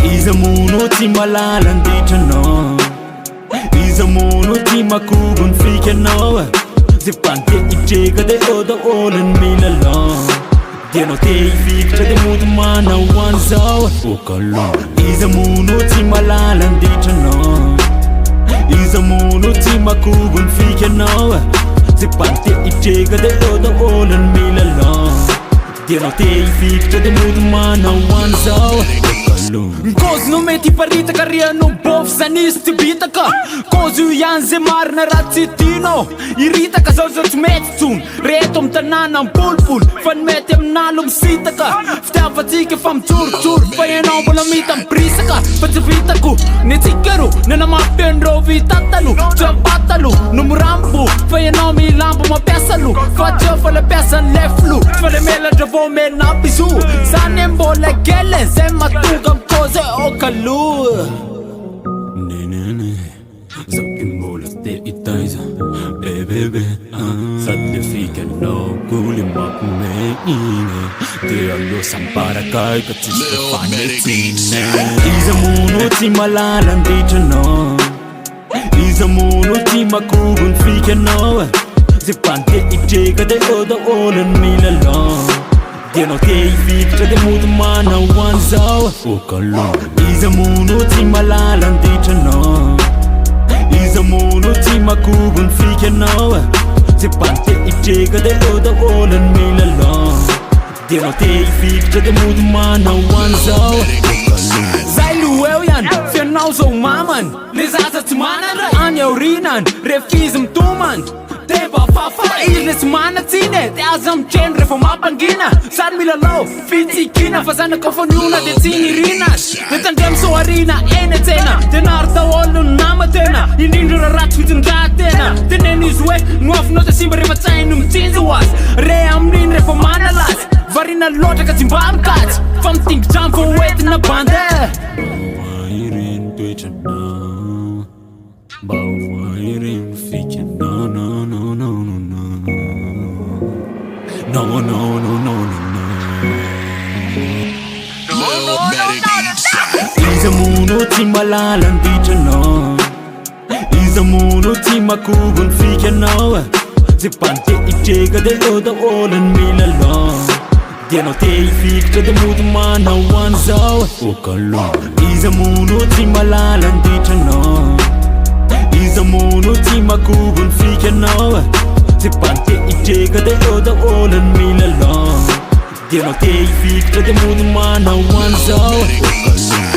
Iza muno ti malalan dito no Iza muno ti makugun fika no Zipante ichega de oda olan milalong Diano te ifikta de mudu mana wanzaw Ukalong Iza muno ti malalan dito no Iza muno ti makugun fika no Zipante ichega de oda olan milalong Diano te ifikta de mudu mana wanzaw Kozy no mety parita ka rianao bôfy zany izy ty bitaka Kozy io ihany zay marina raha tsy tianao Iritaka zao zao tsy mety tsony Reto amy tanàna ampolipolo Fa ny mety amin'alo misitaka Fitiavatsika fa mijorotsoro Fa ianao mbola mita mibrisaka Fa tsy vitako ny atsika ro Nanamafenreo vitatalo Tsy ampatalo no mirambo Fa ianao milambo mampiasa lo Fa tsy eo fa le piasa ny leflo Fa le melatra vao menampy izo Zany mbola gele Zay matonga Koze okalo Nenene Zaki mbola te itaiza Bebebe Sadle fika no Guli makume ine Te allo sampara kai Katsiste fanetine Iza muno ti malalan dito no Iza muno ti makugun fika no Zipante ichega de oda olan milalong Diano te ifikta de mudu mana wanzaw Ukalong Iza muno ti malalan dito no Iza muno ti makugun fika no Zipante ichega de oda olan milalong Diano te ifikta de mudu mana wanzaw Ukalong Zay luew yan, fianao zao maman Lezaza tsy manana Any aorinan, refizm tuman Deba fafa ilnes mana tsine Te aza mtreno refa mapangina Sary milalao fitsikina Fa zana ka foniona de tsinirinas De tandrem so arina ene tsena De narta olo nama tena Indindro rarat fitindra tena De nenizy hoe Nuafinao te simba refa tsaino mitsinjo was Re amin'iny refa manalas Varina loatra ka tsy mba mikatsy Fa mitingitram fa hoentina bande Bawairin toetranao Bawairin fika no no no no no no No no no no no Iza muno ti malalan dito no Iza muno ti makugun fika no Zipante ichega de oda olan milalong Diano te ifikta de mudu mana wanzaw Ukalong Iza muno ti malalan dito no Iza muno ti makugun fika no Zipante ichega de oda olan milalong Diano te ifikta de mudu mana wanzaw Ukalong